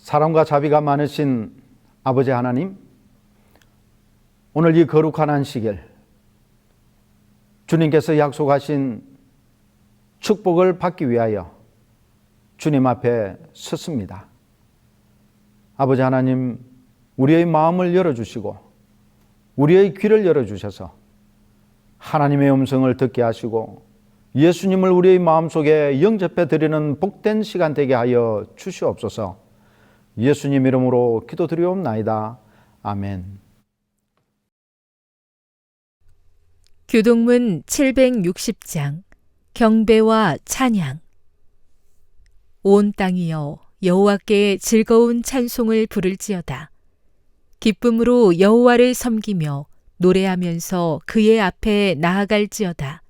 사랑과 자비가 많으신 아버지 하나님, 오늘 이 거룩한 안식일 주님께서 약속하신 축복을 받기 위하여 주님 앞에 섰습니다. 아버지 하나님, 우리의 마음을 열어주시고 우리의 귀를 열어주셔서 하나님의 음성을 듣게 하시고 예수님을 우리의 마음속에 영접해 드리는 복된 시간 되게 하여 주시옵소서. 예수님 이름으로 기도드리옵나이다. 아멘. 교동문 760장 경배와 찬양. 온 땅이여 여호와께 즐거운 찬송을 부를지어다. 기쁨으로 여호와를 섬기며 노래하면서 그의 앞에 나아갈지어다.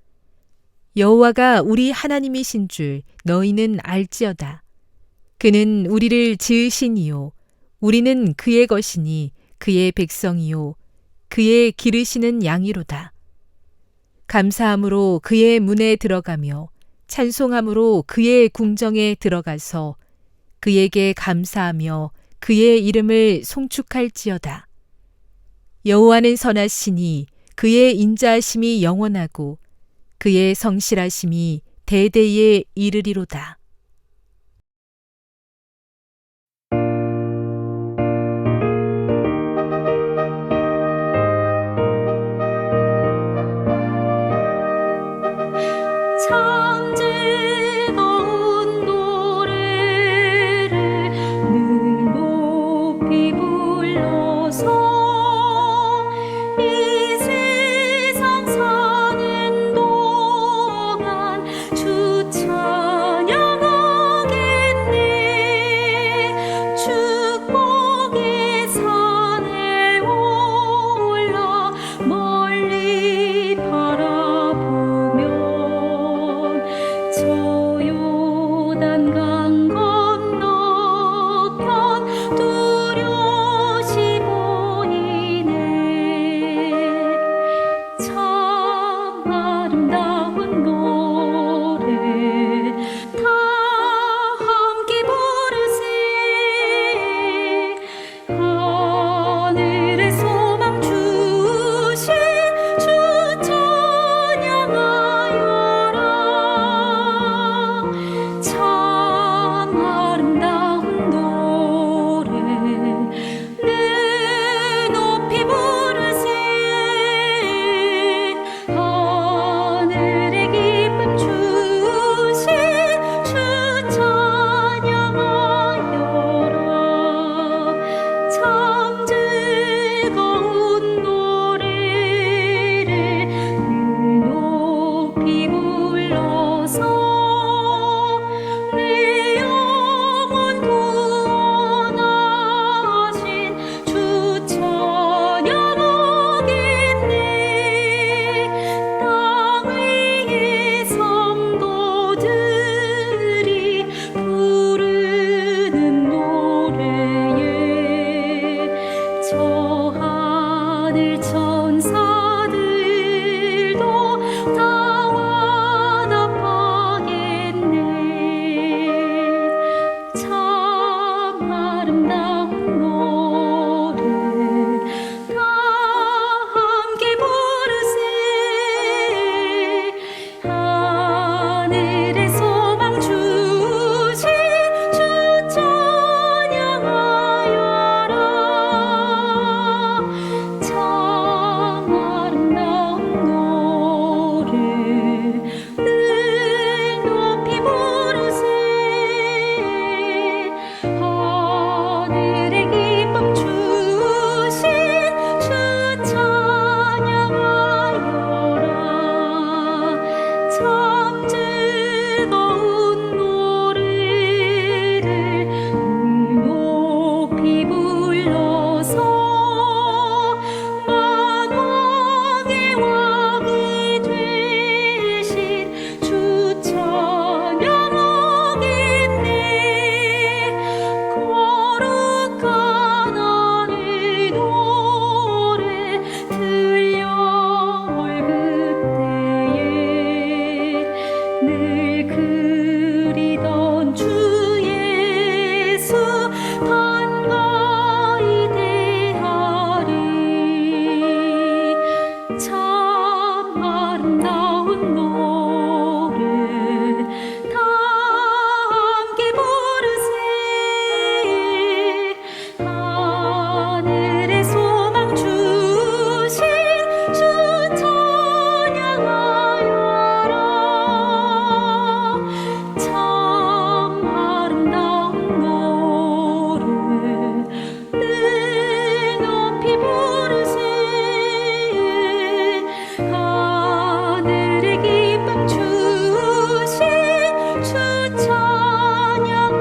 여호와가 우리 하나님이신 줄 너희는 알지어다. 그는 우리를 지으신 이요 우리는 그의 것이니 그의 백성이요 그의 기르시는 양이로다. 감사함으로 그의 문에 들어가며 찬송함으로 그의 궁정에 들어가서 그에게 감사하며 그의 이름을 송축할지어다. 여호와는 선하시니 그의 인자하심이 영원하고 그의 성실하심이 대대에 이르리로다. 참 즐거운 노래를 늘 높이 불러서 이 세상 사는 동안 주 찬양하리라. 반가이 대하리. 참 아름다운 노래 다 함께 부르세. 하늘의 소망 주신 주 찬양하여라. 참 아름다운 노래 늘 높이 부르세. 하늘의 기쁨 주신 주 찬양하여라.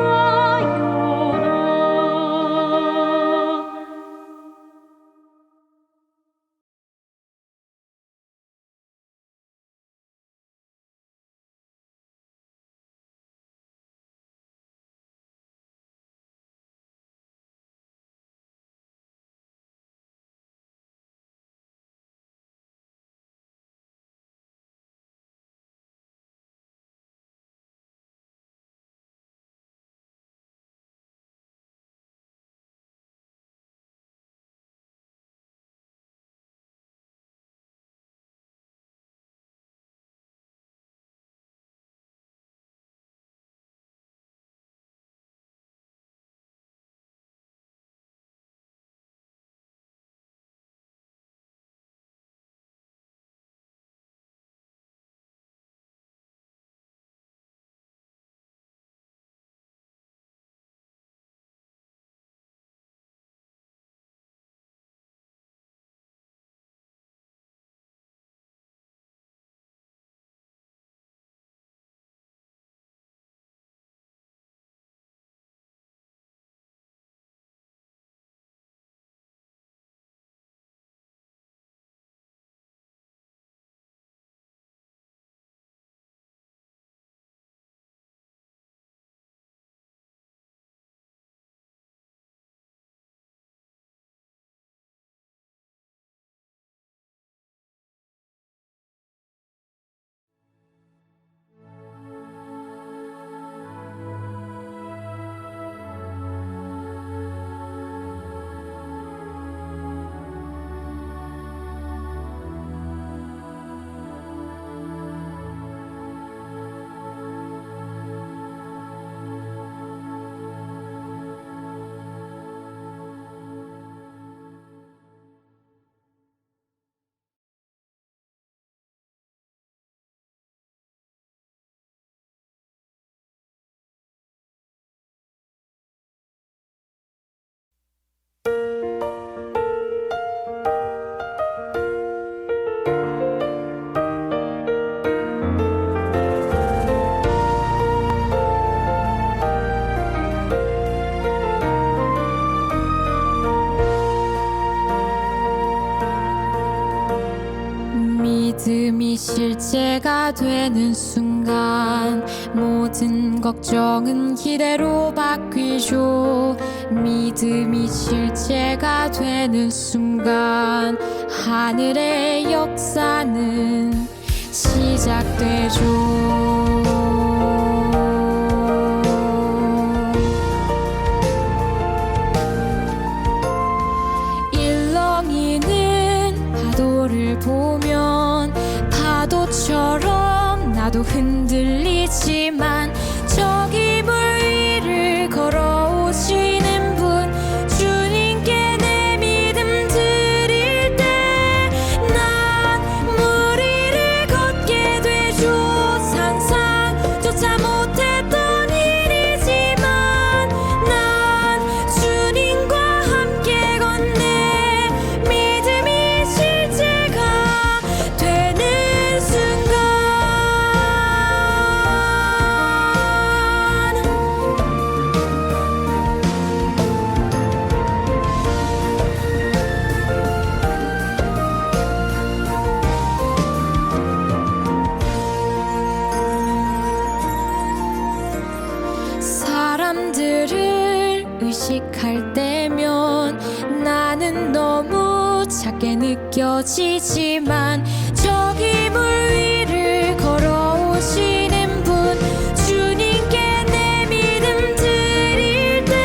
믿음이 실제가 되는 순간 모든 걱정은 기대로 바뀌죠. 믿음이 실제가 되는 순간 하늘의 역사는 시작되죠. 보면 파도처럼 나도 흔들리지만 저기 물 위를 걸어오시는 분 주님께 내 믿음 드릴 때 난 물 위를 걷게 되죠. 상상조차 못했던 일이지만 난 주님과 함께 걷네. 믿음이 실제가 되는 순간 사람들을 의식할 때면 나는 너무 작게 느껴지지만 저기 물 위를 걸어오시는 분 주님께 내 믿음 드릴 때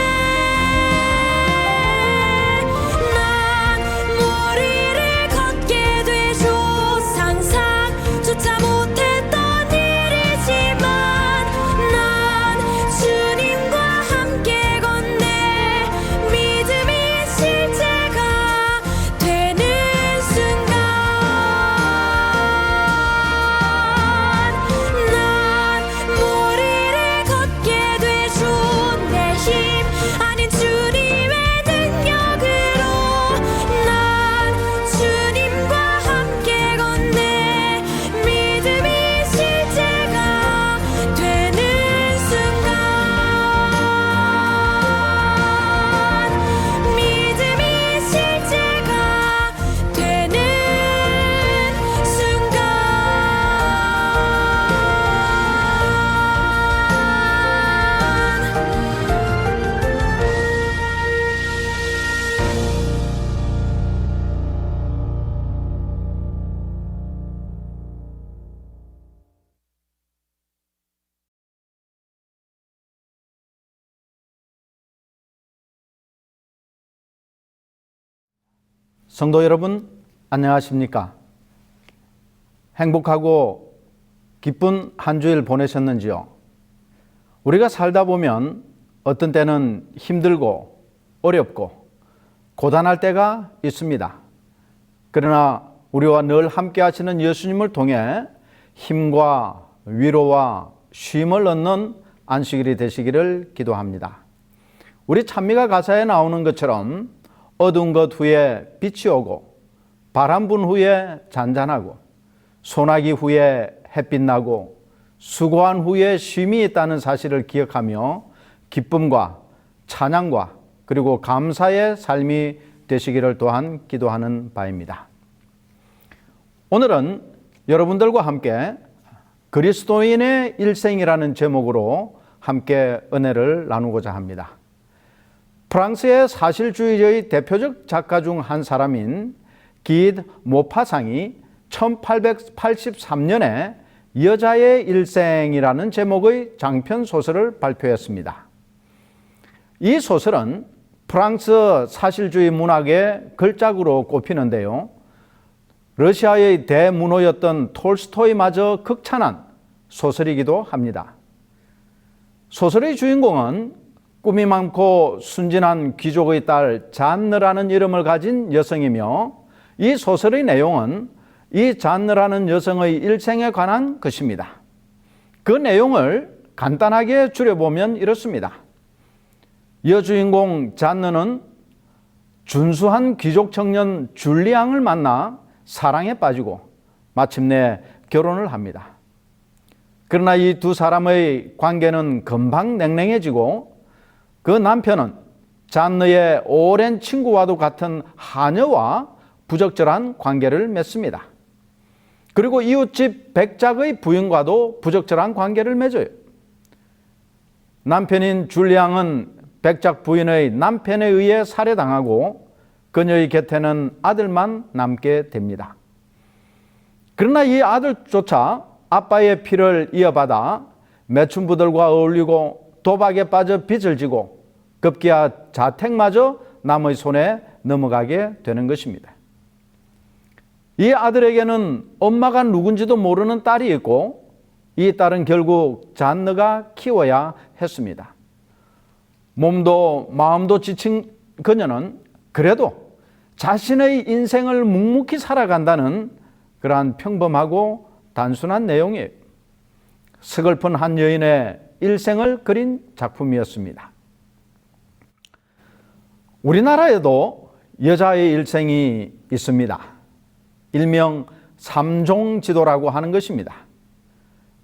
성도 여러분, 안녕하십니까? 행복하고 기쁜 한 주일 보내셨는지요? 우리가 살다 보면 어떤 때는 힘들고 어렵고 고단할 때가 있습니다. 그러나 우리와 늘 함께 하시는 예수님을 통해 힘과 위로와 쉼을 얻는 안식일이 되시기를 기도합니다. 우리 찬미가 가사에 나오는 것처럼 어두운 것 후에 빛이 오고 바람 분 후에 잔잔하고 소나기 후에 햇빛 나고 수고한 후에 쉼이 있다는 사실을 기억하며 기쁨과 찬양과 그리고 감사의 삶이 되시기를 또한 기도하는 바입니다. 오늘은 여러분들과 함께 그리스도인의 일생이라는 제목으로 함께 은혜를 나누고자 합니다. 프랑스의 사실주의의 대표적 작가 중 한 사람인 기드 모파상이 1883년에 여자의 일생이라는 제목의 장편 소설을 발표했습니다. 이 소설은 프랑스 사실주의 문학의 걸작으로 꼽히는데요. 러시아의 대문호였던 톨스토이마저 극찬한 소설이기도 합니다. 소설의 주인공은 꿈이 많고 순진한 귀족의 딸 잔느라는 이름을 가진 여성이며 이 소설의 내용은 이 잔느라는 여성의 일생에 관한 것입니다. 그 내용을 간단하게 줄여보면 이렇습니다. 여주인공 잔느는 준수한 귀족 청년 줄리앙을 만나 사랑에 빠지고 마침내 결혼을 합니다. 그러나 이 두 사람의 관계는 금방 냉랭해지고 그 남편은 잔느의 오랜 친구와도 같은 하녀와 부적절한 관계를 맺습니다. 그리고 이웃집 백작의 부인과도 부적절한 관계를 맺어요. 남편인 줄리앙은 백작 부인의 남편에 의해 살해당하고 그녀의 곁에는 아들만 남게 됩니다. 그러나 이 아들조차 아빠의 피를 이어받아 매춘부들과 어울리고 도박에 빠져 빚을 지고 급기야 자택마저 남의 손에 넘어가게 되는 것입니다. 이 아들에게는 엄마가 누군지도 모르는 딸이 있고 이 딸은 결국 잔느가 키워야 했습니다. 몸도 마음도 지친 그녀는 그래도 자신의 인생을 묵묵히 살아간다는 그러한 평범하고 단순한 내용이에요. 서글픈 한 여인의 일생을 그린 작품이었습니다. 우리나라에도 여자의 일생이 있습니다. 일명 삼종지도라고 하는 것입니다.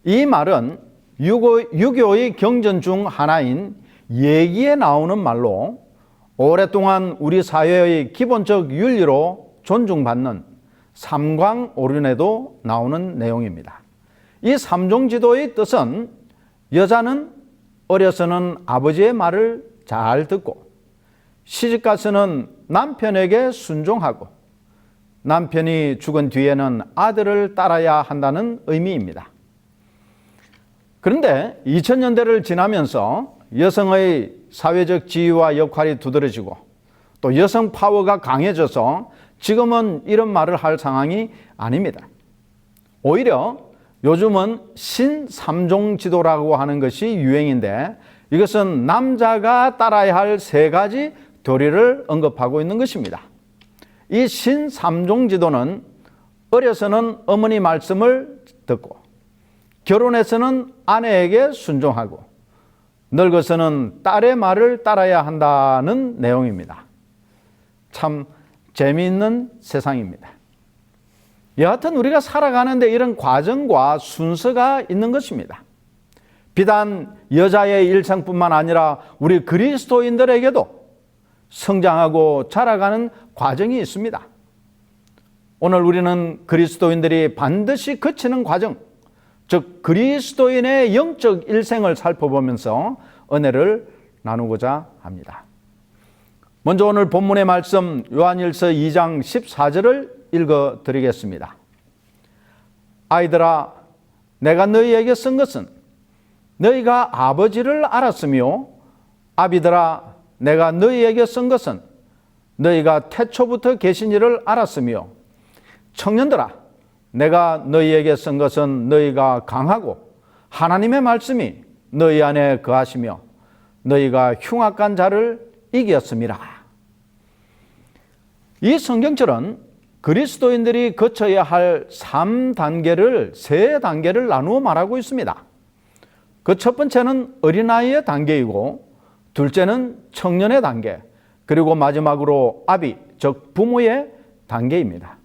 이 말은 유교의 경전 중 하나인 예기에 나오는 말로 오랫동안 우리 사회의 기본적 윤리로 존중받는 삼광오륜에도 나오는 내용입니다. 이 삼종지도의 뜻은 여자는 어려서는 아버지의 말을 잘 듣고 시집가서는 남편에게 순종하고 남편이 죽은 뒤에는 아들을 따라야 한다는 의미입니다. 그런데 2000년대를 지나면서 여성의 사회적 지위와 역할이 두드러지고 또 여성 파워가 강해져서 지금은 이런 말을 할 상황이 아닙니다. 오히려 요즘은 신삼종지도라고 하는 것이 유행인데 이것은 남자가 따라야 할 세 가지 도리를 언급하고 있는 것입니다. 이 신삼종지도는 어려서는 어머니 말씀을 듣고 결혼해서는 아내에게 순종하고 늙어서는 딸의 말을 따라야 한다는 내용입니다. 참 재미있는 세상입니다. 여하튼 우리가 살아가는데 이런 과정과 순서가 있는 것입니다. 비단 여자의 일생뿐만 아니라 우리 그리스도인들에게도 성장하고 자라가는 과정이 있습니다. 오늘 우리는 그리스도인들이 반드시 거치는 과정, 즉 그리스도인의 영적 일생을 살펴보면서 은혜를 나누고자 합니다. 먼저 오늘 본문의 말씀 요한일서 2장 14절을 읽어드리겠습니다. 아이들아, 내가 너희에게 쓴 것은 너희가 아버지를 알았으며 아비들아, 내가 너희에게 쓴 것은 너희가 태초부터 계신 일을 알았으며 청년들아 내가 너희에게 쓴 것은 너희가 강하고 하나님의 말씀이 너희 안에 거하시며 너희가 흉악한 자를 이겼음이라. 이 성경처럼 그리스도인들이 거쳐야 할 3단계를 3단계를 나누어 말하고 있습니다. 그 첫 번째는 어린아이의 단계이고 둘째는 청년의 단계, 그리고 마지막으로 아비, 즉 부모의 단계입니다.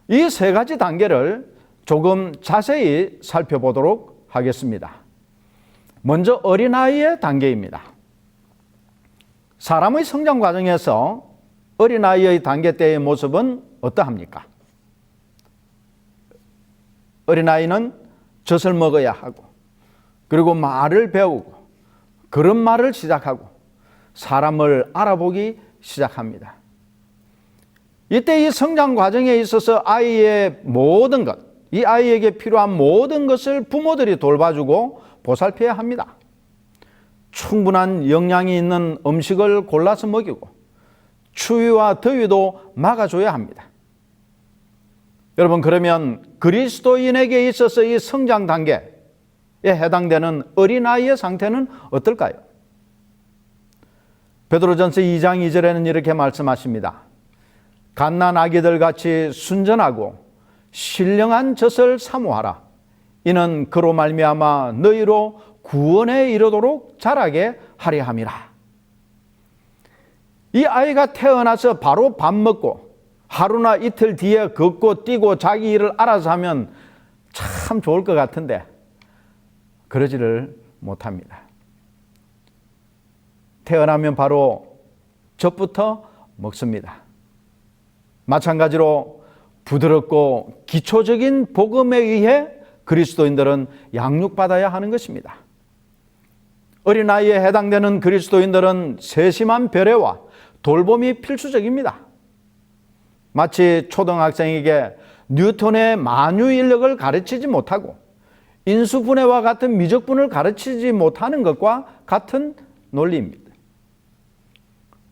이 세 가지 단계를 조금 자세히 살펴보도록 하겠습니다. 먼저 어린아이의 단계입니다. 사람의 성장 과정에서 어린아이의 단계 때의 모습은 어떠합니까? 어린아이는 젖을 먹어야 하고, 그리고 말을 배우고, 그런 말을 시작하고, 사람을 알아보기 시작합니다. 이때 이 성장 과정에 있어서 아이의 모든 것, 이 아이에게 필요한 모든 것을 부모들이 돌봐주고 보살펴야 합니다. 충분한 영양이 있는 음식을 골라서 먹이고 추위와 더위도 막아줘야 합니다. 여러분, 그러면 그리스도인에게 있어서 이 성장 단계에 해당되는 어린아이의 상태는 어떨까요? 베드로전서 2장 2절에는 이렇게 말씀하십니다. 갓난 아기들 같이 순전하고 신령한 젖을 사모하라. 이는 그로 말미암아 너희로 구원에 이르도록 자라게 하려 함이라. 이 아이가 태어나서 바로 밥 먹고 하루나 이틀 뒤에 걷고 뛰고 자기 일을 알아서 하면 참 좋을 것 같은데 그러지를 못합니다. 태어나면 바로 젖부터 먹습니다. 마찬가지로 부드럽고 기초적인 복음에 의해 그리스도인들은 양육받아야 하는 것입니다. 어린아이에 해당되는 그리스도인들은 세심한 배려와 돌봄이 필수적입니다. 마치 초등학생에게 뉴턴의 만유인력을 가르치지 못하고 인수분해와 같은 미적분을 가르치지 못하는 것과 같은 논리입니다.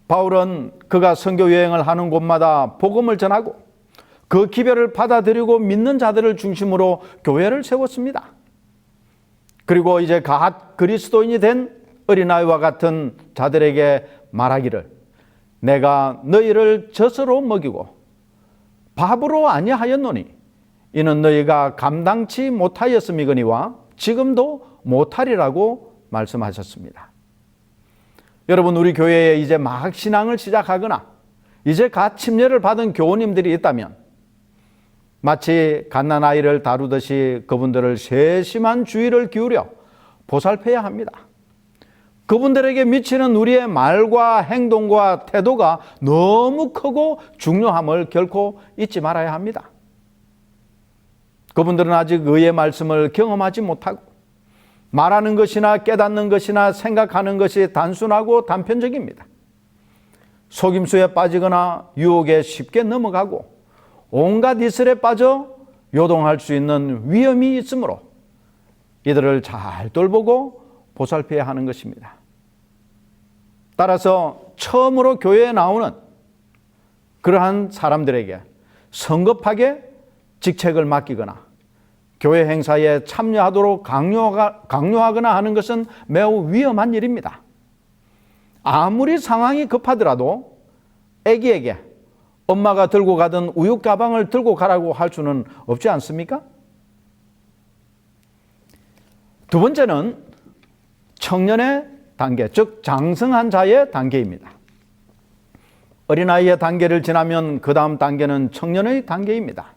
바울은 그가 선교 여행을 하는 곳마다 복음을 전하고 그 기별을 받아들이고 믿는 자들을 중심으로 교회를 세웠습니다. 그리고 이제 갓 그리스도인이 된 어린아이와 같은 자들에게 말하기를 내가 너희를 젖으로 먹이고 밥으로 아니하였노니 이는 너희가 감당치 못하였음이거니와 지금도 못하리라고 말씀하셨습니다. 여러분, 우리 교회에 이제 막 신앙을 시작하거나 이제 갓 침례를 받은 교우님들이 있다면 마치 갓난아이를 다루듯이 그분들을 세심한 주의를 기울여 보살펴야 합니다. 그분들에게 미치는 우리의 말과 행동과 태도가 너무 크고 중요함을 결코 잊지 말아야 합니다. 그분들은 아직 의의 말씀을 경험하지 못하고 말하는 것이나 깨닫는 것이나 생각하는 것이 단순하고 단편적입니다. 속임수에 빠지거나 유혹에 쉽게 넘어가고 온갖 이슬에 빠져 요동할 수 있는 위험이 있으므로 이들을 잘 돌보고 보살펴야 하는 것입니다. 따라서 처음으로 교회에 나오는 그러한 사람들에게 성급하게 직책을 맡기거나 교회 행사에 참여하도록 강요하거나 하는 것은 매우 위험한 일입니다. 아무리 상황이 급하더라도 아기에게 엄마가 들고 가던 우유 가방을 들고 가라고 할 수는 없지 않습니까? 두 번째는 청년의 단계, 즉 장성한 자의 단계입니다. 어린아이의 단계를 지나면 그 다음 단계는 청년의 단계입니다.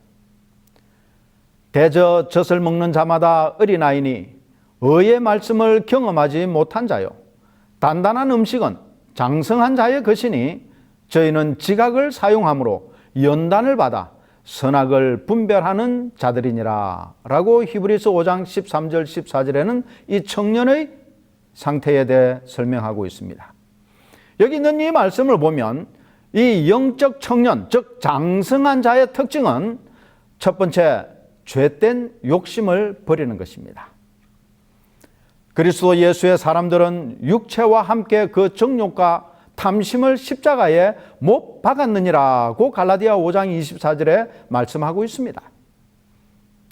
대저 젖을 먹는 자마다 어린아이니 의의 말씀을 경험하지 못한 자요 단단한 음식은 장성한 자의 것이니 저희는 지각을 사용함으로 연단을 받아 선악을 분별하는 자들이니라 라고 히브리서 5장 13절 14절에는 이 청년의 상태에 대해 설명하고 있습니다. 여기 있는 이 말씀을 보면 이 영적 청년, 즉 장성한 자의 특징은 첫 번째, 죄된 욕심을 버리는 것입니다. 그리스도 예수의 사람들은 육체와 함께 그 정욕과 탐심을 십자가에 못 박았느니라고 갈라디아 5장 24절에 말씀하고 있습니다.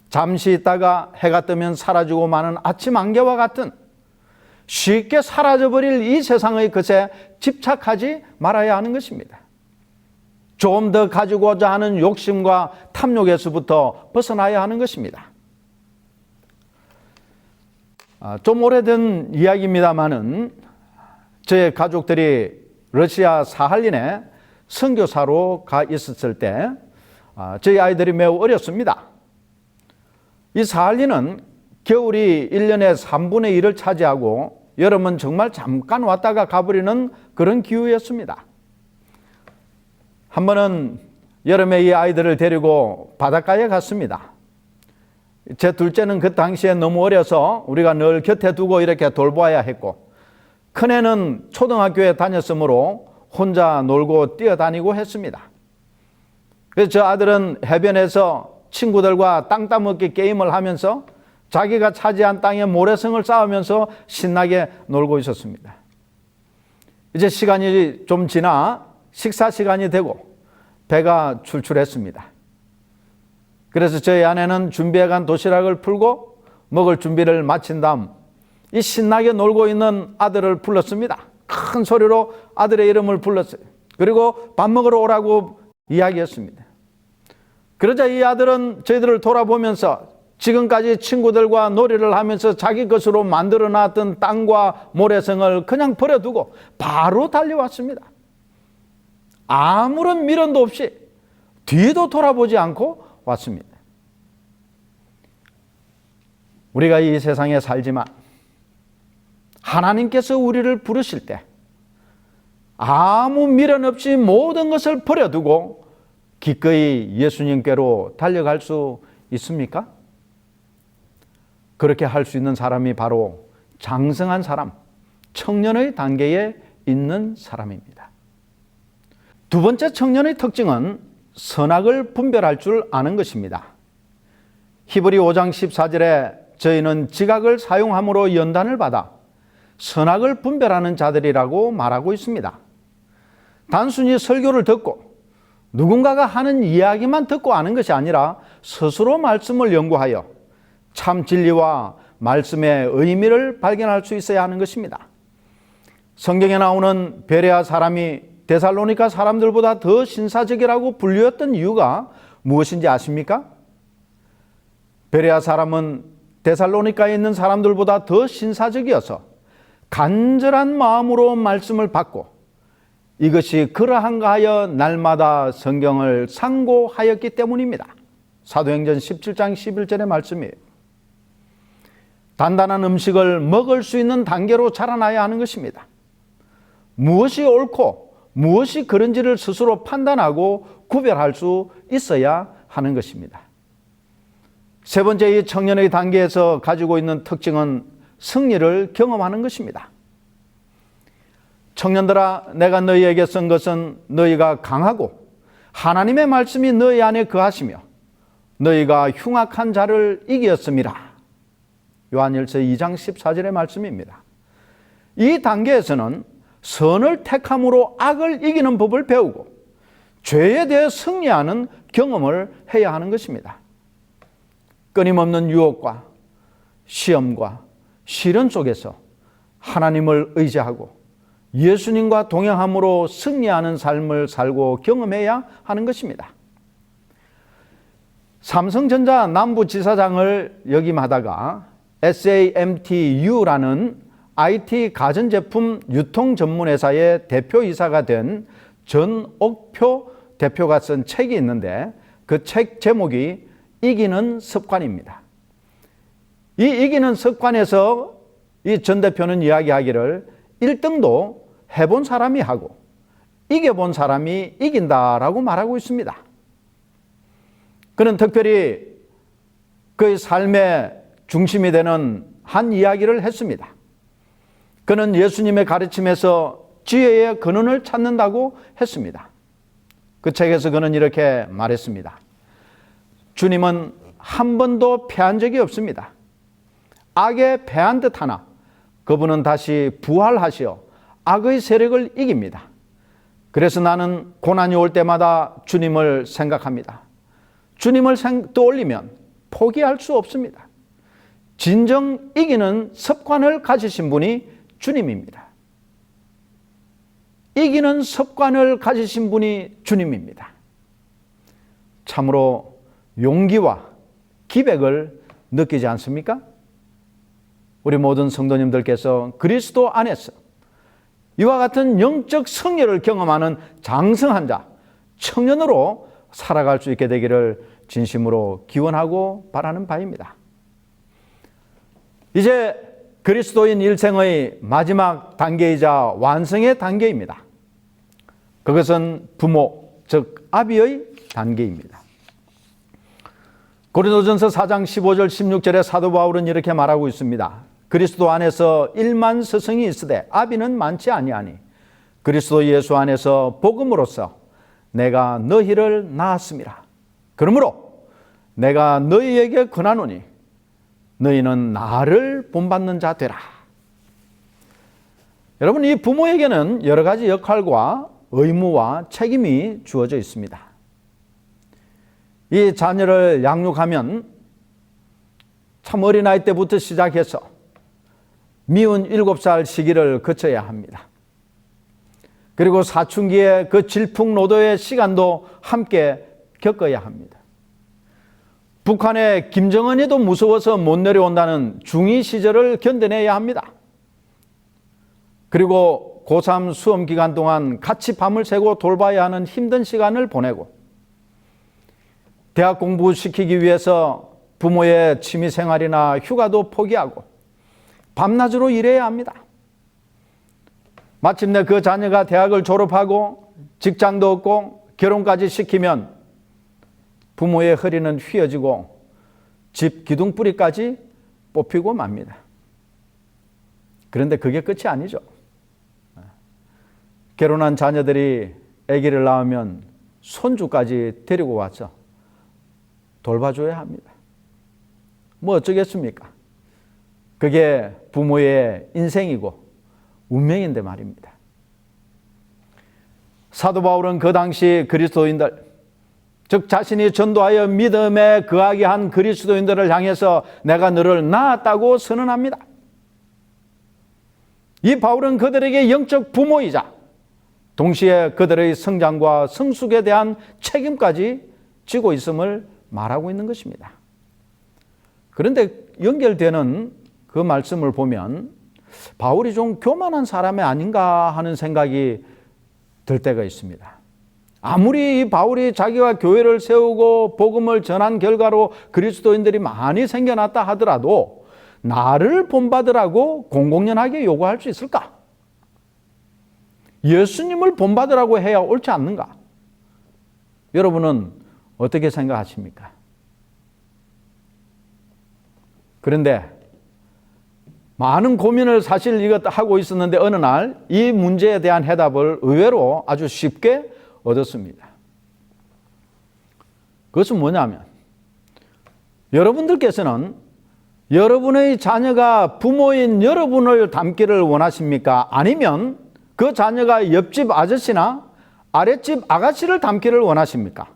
잠시 있다가 해가 뜨면 사라지고 마는 아침 안개와 같은 쉽게 사라져버릴 이 세상의 것에 집착하지 말아야 하는 것입니다. 좀 더 가지고자 하는 욕심과 탐욕에서부터 벗어나야 하는 것입니다. 좀 오래된 이야기입니다마는 저의 가족들이 러시아 사할린에 선교사로 가 있었을 때 저희 아이들이 매우 어렸습니다. 이 사할린은 겨울이 1년의 3분의 1을 차지하고 여름은 정말 잠깐 왔다가 가버리는 그런 기후였습니다. 한 번은 여름에 이 아이들을 데리고 바닷가에 갔습니다. 제 둘째는 그 당시에 너무 어려서 우리가 늘 곁에 두고 이렇게 돌보아야 했고, 큰애는 초등학교에 다녔으므로 혼자 놀고 뛰어다니고 했습니다. 그래서 저 아들은 해변에서 친구들과 땅 따먹기 게임을 하면서 자기가 차지한 땅에 모래성을 쌓으면서 신나게 놀고 있었습니다. 이제 시간이 좀 지나 식사 시간이 되고 배가 출출했습니다. 그래서 저희 아내는 준비해간 도시락을 풀고 먹을 준비를 마친 다음 이 신나게 놀고 있는 아들을 불렀습니다. 큰 소리로 아들의 이름을 불렀어요. 그리고 밥 먹으러 오라고 이야기했습니다. 그러자 이 아들은 저희들을 돌아보면서 지금까지 친구들과 놀이를 하면서 자기 것으로 만들어 놨던 땅과 모래성을 그냥 버려두고 바로 달려왔습니다. 아무런 미련도 없이 뒤도 돌아보지 않고 왔습니다. 우리가 이 세상에 살지만 하나님께서 우리를 부르실 때 아무 미련 없이 모든 것을 버려두고 기꺼이 예수님께로 달려갈 수 있습니까? 그렇게 할 수 있는 사람이 바로 장성한 사람, 청년의 단계에 있는 사람입니다. 두 번째 청년의 특징은 선악을 분별할 줄 아는 것입니다. 히브리 5장 14절에 저희는 지각을 사용함으로 연단을 받아 선악을 분별하는 자들이라고 말하고 있습니다. 단순히 설교를 듣고 누군가가 하는 이야기만 듣고 아는 것이 아니라 스스로 말씀을 연구하여 참 진리와 말씀의 의미를 발견할 수 있어야 하는 것입니다. 성경에 나오는 베레아 사람이 데살로니가 사람들보다 더 신사적이라고 불리웠던 이유가 무엇인지 아십니까? 베레아 사람은 데살로니가에 있는 사람들보다 더 신사적이어서 간절한 마음으로 말씀을 받고 이것이 그러한가 하여 날마다 성경을 상고하였기 때문입니다. 사도행전 17장 11절의 말씀이에요. 단단한 음식을 먹을 수 있는 단계로 자라나야 하는 것입니다. 무엇이 옳고 무엇이 그런지를 스스로 판단하고 구별할 수 있어야 하는 것입니다. 세 번째, 이 청년의 단계에서 가지고 있는 특징은 승리를 경험하는 것입니다. 청년들아, 내가 너희에게 쓴 것은 너희가 강하고 하나님의 말씀이 너희 안에 거하시며 너희가 흉악한 자를 이겼음이라. 요한일서 2장 14절의 말씀입니다. 이 단계에서는 선을 택함으로 악을 이기는 법을 배우고 죄에 대해 승리하는 경험을 해야 하는 것입니다. 끊임없는 유혹과 시험과 시련 속에서 하나님을 의지하고 예수님과 동행함으로 승리하는 삶을 살고 경험해야 하는 것입니다. 삼성전자 남부지사장을 역임하다가 SAMTU라는 IT 가전제품 유통 전문회사의 대표이사가 된 전옥표 대표가 쓴 책이 있는데 그 책 제목이 이기는 습관입니다. 이 이기는 습관에서 이 전 대표는 이야기하기를 1등도 해본 사람이 하고 이겨본 사람이 이긴다라고 말하고 있습니다. 그는 특별히 그의 삶의 중심이 되는 한 이야기를 했습니다. 그는 예수님의 가르침에서 지혜의 근원을 찾는다고 했습니다. 그 책에서 그는 이렇게 말했습니다. 주님은 한 번도 패한 적이 없습니다. 악에 패한 듯 하나 그분은 다시 부활하시어 악의 세력을 이깁니다. 그래서 나는 고난이 올 때마다 주님을 생각합니다. 주님을 떠올리면 포기할 수 없습니다. 진정 이기는 습관을 가지신 분이 주님입니다. 이기는 습관을 가지신 분이 주님입니다. 참으로 용기와 기백을 느끼지 않습니까? 우리 모든 성도님들께서 그리스도 안에서 이와 같은 영적 성혈을 경험하는 장성한 자, 청년으로 살아갈 수 있게 되기를 진심으로 기원하고 바라는 바입니다. 이제 그리스도인 일생의 마지막 단계이자 완성의 단계입니다. 그것은 부모, 즉 아비의 단계입니다. 고린도전서 4장 15절 16절에 사도 바울은 이렇게 말하고 있습니다. 그리스도 안에서 1만 스승이 있으되 아비는 많지 아니하니 그리스도 예수 안에서 복음으로써 내가 너희를 낳았음이라. 그러므로 내가 너희에게 권하노니 너희는 나를 본받는 자 되라. 여러분, 이 부모에게는 여러 가지 역할과 의무와 책임이 주어져 있습니다. 이 자녀를 양육하면 참 어린아이 때부터 시작해서 미운 7살 시기를 거쳐야 합니다. 그리고 사춘기의 그 질풍노도의 시간도 함께 겪어야 합니다. 북한의 김정은이도 무서워서 못 내려온다는 중2 시절을 견뎌내야 합니다. 그리고 고3 수험 기간 동안 같이 밤을 새고 돌봐야 하는 힘든 시간을 보내고 대학 공부시키기 위해서 부모의 취미생활이나 휴가도 포기하고 밤낮으로 일해야 합니다. 마침내 그 자녀가 대학을 졸업하고 직장도 얻고 결혼까지 시키면 부모의 허리는 휘어지고 집 기둥뿌리까지 뽑히고 맙니다. 그런데 그게 끝이 아니죠. 결혼한 자녀들이 아기를 낳으면 손주까지 데리고 와서 돌봐줘야 합니다. 뭐 어쩌겠습니까? 그게 부모의 인생이고 운명인데 말입니다. 사도 바울은 그 당시 그리스도인들, 즉 자신이 전도하여 믿음에 거하게 한 그리스도인들을 향해서 내가 너를 낳았다고 선언합니다. 이 바울은 그들에게 영적 부모이자 동시에 그들의 성장과 성숙에 대한 책임까지 지고 있음을 말하고 있는 것입니다. 그런데 연결되는 그 말씀을 보면 바울이 좀 교만한 사람이 아닌가 하는 생각이 들 때가 있습니다. 아무리 이 바울이 자기가 교회를 세우고 복음을 전한 결과로 그리스도인들이 많이 생겨났다 하더라도 나를 본받으라고 공공연하게 요구할 수 있을까? 예수님을 본받으라고 해야 옳지 않는가? 여러분은 어떻게 생각하십니까? 그런데 많은 고민을 사실 이것 하고 있었는데 어느 날 이 문제에 대한 해답을 의외로 아주 쉽게 얻었습니다. 그것은 뭐냐면 여러분들께서는 여러분의 자녀가 부모인 여러분을 닮기를 원하십니까? 아니면 그 자녀가 옆집 아저씨나 아랫집 아가씨를 닮기를 원하십니까?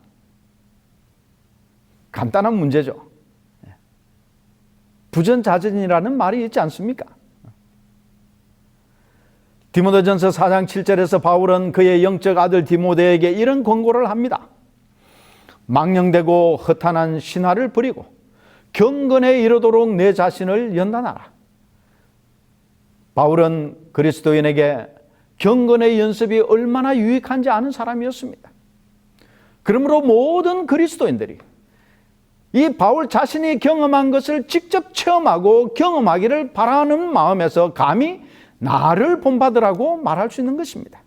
간단한 문제죠. 부전자전이라는 말이 있지 않습니까? 디모데전서 4장 7절에서 바울은 그의 영적 아들 디모데에게 이런 권고를 합니다. 망령되고 허탄한 신화를 버리고 경건에 이르도록 내 자신을 연단하라. 바울은 그리스도인에게 경건의 연습이 얼마나 유익한지 아는 사람이었습니다. 그러므로 모든 그리스도인들이 이 바울 자신이 경험한 것을 직접 체험하고 경험하기를 바라는 마음에서 감히 나를 본받으라고 말할 수 있는 것입니다.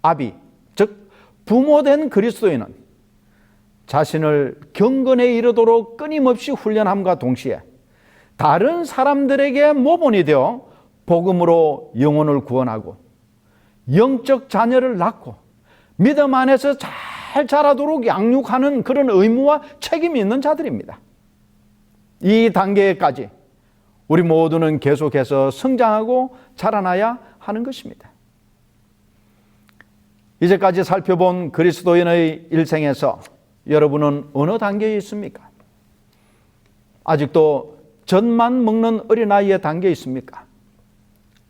아비, 즉 부모된 그리스도인은 자신을 경건에 이르도록 끊임없이 훈련함과 동시에 다른 사람들에게 모본이 되어 복음으로 영혼을 구원하고 영적 자녀를 낳고 믿음 안에서 잘 자라도록 양육하는 그런 의무와 책임이 있는 자들입니다. 이 단계까지 우리 모두는 계속해서 성장하고 자라나야 하는 것입니다. 이제까지 살펴본 그리스도인의 일생에서 여러분은 어느 단계에 있습니까? 아직도 젖만 먹는 어린아이의 단계에 있습니까?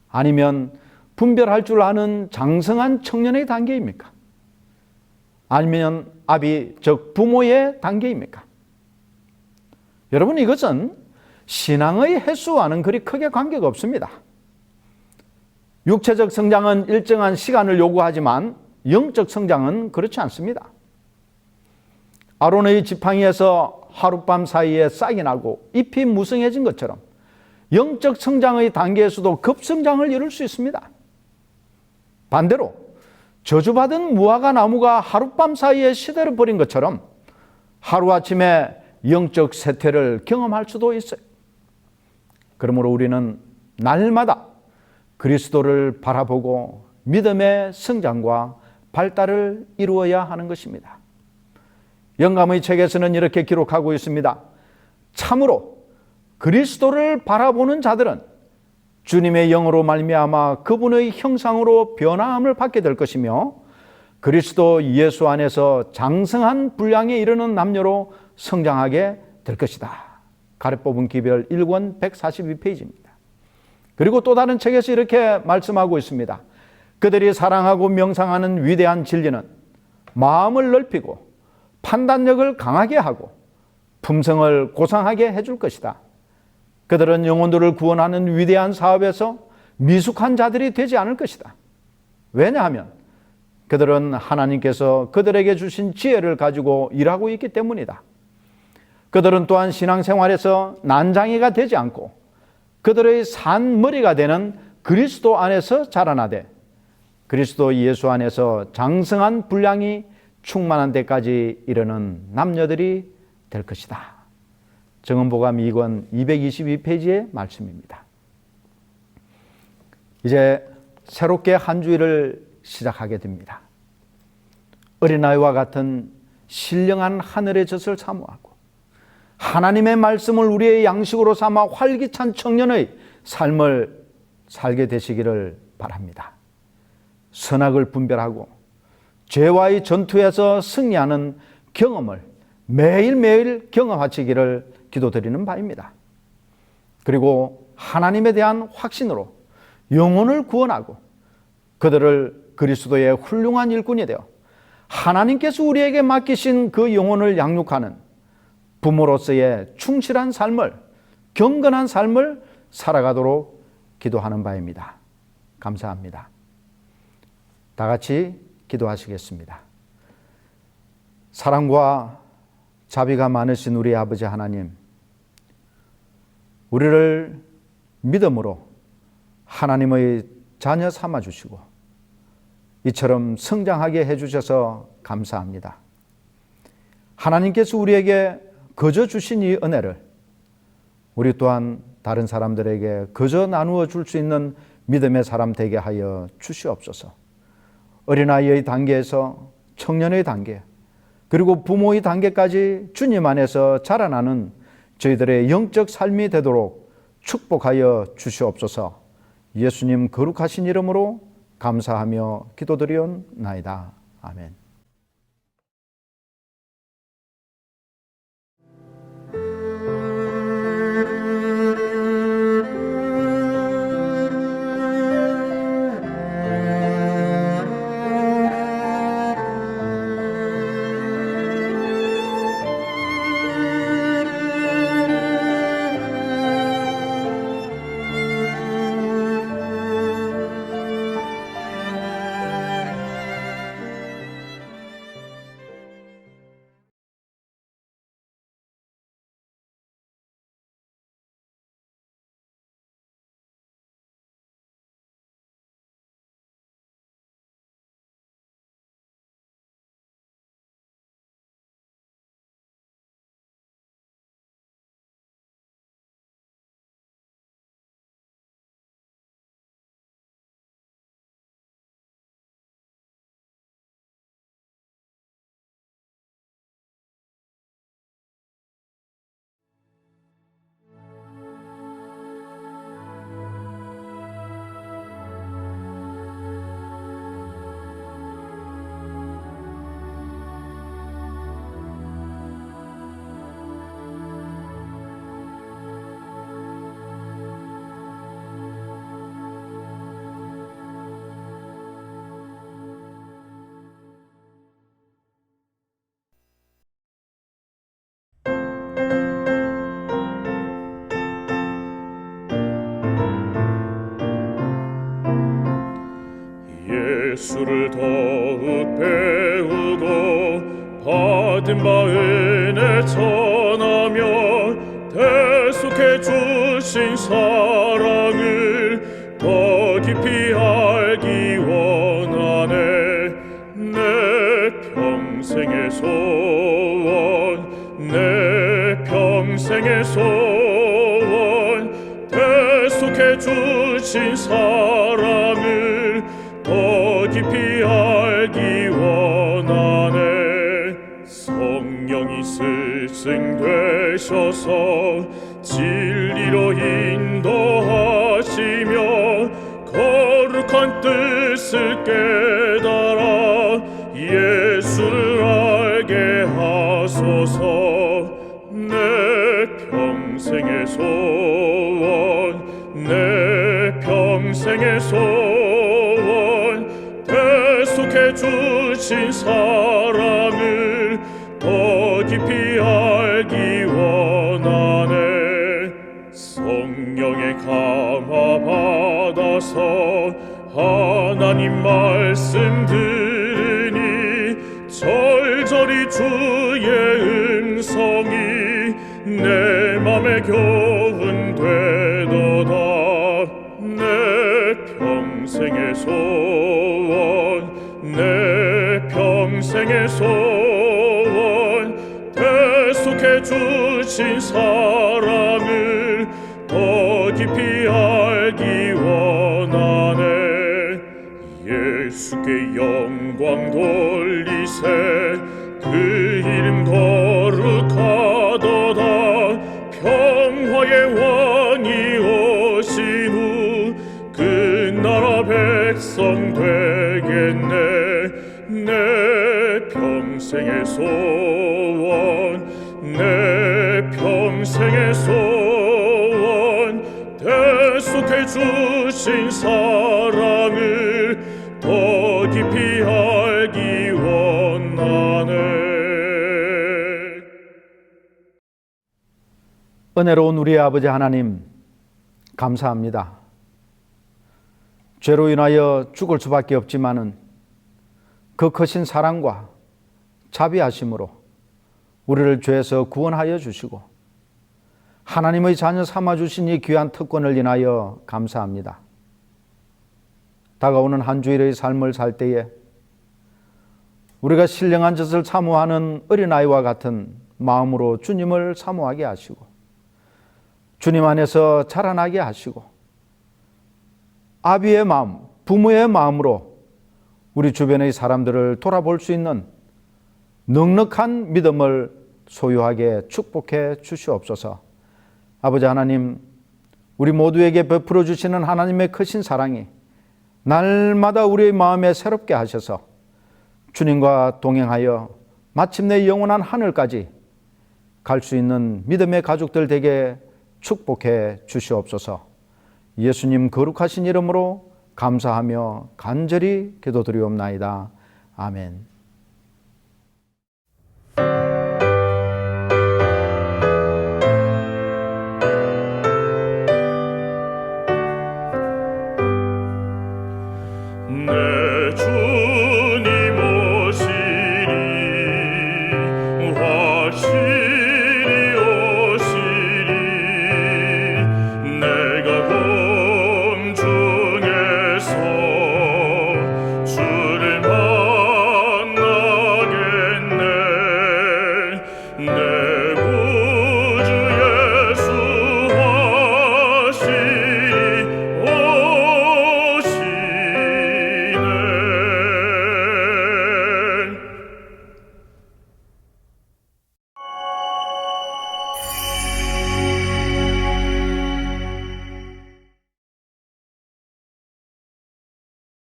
아니면 분별할 줄 아는 장성한 청년의 단계입니까? 아니면 아비, 즉 부모의 단계입니까? 여러분, 이것은 신앙의 횟수와는 그리 크게 관계가 없습니다. 육체적 성장은 일정한 시간을 요구하지만 영적 성장은 그렇지 않습니다. 아론의 지팡이에서 하룻밤 사이에 싹이 나고 잎이 무성해진 것처럼 영적 성장의 단계에서도 급성장을 이룰 수 있습니다. 반대로 저주받은 무화과 나무가 하룻밤 사이에 시들어 버린 것처럼 하루아침에 영적 쇠퇴를 경험할 수도 있어요. 그러므로 우리는 날마다 그리스도를 바라보고 믿음의 성장과 발달을 이루어야 하는 것입니다. 영감의 책에서는 이렇게 기록하고 있습니다. 참으로 그리스도를 바라보는 자들은 주님의 영으로 말미암아 그분의 형상으로 변화함을 받게 될 것이며 그리스도 예수 안에서 장성한 분량에 이르는 남녀로 성장하게 될 것이다. 가르 뽑은 기별 1권 142페이지입니다. 그리고 또 다른 책에서 이렇게 말씀하고 있습니다. 그들이 사랑하고 명상하는 위대한 진리는 마음을 넓히고 판단력을 강하게 하고 품성을 고상하게 해줄 것이다. 그들은 영혼들을 구원하는 위대한 사업에서 미숙한 자들이 되지 않을 것이다. 왜냐하면 그들은 하나님께서 그들에게 주신 지혜를 가지고 일하고 있기 때문이다. 그들은 또한 신앙생활에서 난장이가 되지 않고 그들의 산머리가 되는 그리스도 안에서 자라나되 그리스도 예수 안에서 장성한 분량이 충만한 데까지 이르는 남녀들이 될 것이다. 정언보감 2권 222페이지의 말씀입니다. 이제 새롭게 한 주일을 시작하게 됩니다. 어린아이와 같은 신령한 하늘의 젖을 사모하고 하나님의 말씀을 우리의 양식으로 삼아 활기찬 청년의 삶을 살게 되시기를 바랍니다. 선악을 분별하고 죄와의 전투에서 승리하는 경험을 매일매일 경험하시기를 기도드리는 바입니다. 그리고 하나님에 대한 확신으로 영혼을 구원하고 그들을 그리스도의 훌륭한 일꾼이 되어 하나님께서 우리에게 맡기신 그 영혼을 양육하는 부모로서의 충실한 삶을, 경건한 삶을 살아가도록 기도하는 바입니다. 감사합니다. 다 같이 기도하시겠습니다. 사랑과 자비가 많으신 우리 아버지 하나님, 우리를 믿음으로 하나님의 자녀 삼아 주시고 이처럼 성장하게 해주셔서 감사합니다. 하나님께서 우리에게 거저 주신 이 은혜를 우리 또한 다른 사람들에게 거저 나누어 줄 수 있는 믿음의 사람 되게 하여 주시옵소서. 어린아이의 단계에서 청년의 단계, 그리고 부모의 단계까지 주님 안에서 자라나는 저희들의 영적 삶이 되도록 축복하여 주시옵소서. 예수님 거룩하신 이름으로 감사하며 기도드리옵나이다. 아멘. 예수를 더욱 배우고 받은 바 은혜 전하며 대속해 주신 사랑을 더 깊이 알기 원하네. 내 평생의 소원, 내 평생의 소원, 대속해 주신 사랑을 더 깊이 알기 원하네. 성령이 스승되셔서 진리로 인도하시며 거룩한 뜻을 깨달아 예수를 알게 하소서. 내 평생의 소원, 내 평생의 소원, 대속해 주신 사랑을 더 깊이 알기 원하네. 성령의 감화 받아서 하나님 말씀 들으니 절절히 주의 음성이 내 맘에 교훈 되도다. 내 평생의 소원, 내 평생의 소원, 대속해 주신 사랑을 더 깊이 알기 원하네. 예수께 영광 돌리세 그 이름 거룩하도다. 평화의 왕이 오신 후 그 나라 백성 되겠네. 내 평생의 소원, 내 평생의 소원, 대속해 주신 사랑을 더 깊이 알기 원하네. 은혜로운 우리 아버지 하나님, 감사합니다. 죄로 인하여 죽을 수밖에 없지만은 그 크신 사랑과 자비하심으로 우리를 죄에서 구원하여 주시고 하나님의 자녀 삼아주신 이 귀한 특권을 인하여 감사합니다. 다가오는 한 주일의 삶을 살 때에 우리가 신령한 짓을 사모하는 어린아이와 같은 마음으로 주님을 사모하게 하시고 주님 안에서 자라나게 하시고 아비의 마음, 부모의 마음으로 우리 주변의 사람들을 돌아볼 수 있는 넉넉한 믿음을 소유하게 축복해 주시옵소서. 아버지 하나님, 우리 모두에게 베풀어 주시는 하나님의 크신 사랑이 날마다 우리의 마음에 새롭게 하셔서 주님과 동행하여 마침내 영원한 하늘까지 갈 수 있는 믿음의 가족들 되게 축복해 주시옵소서. 예수님 거룩하신 이름으로 감사하며 간절히 기도드리옵나이다. 아멘.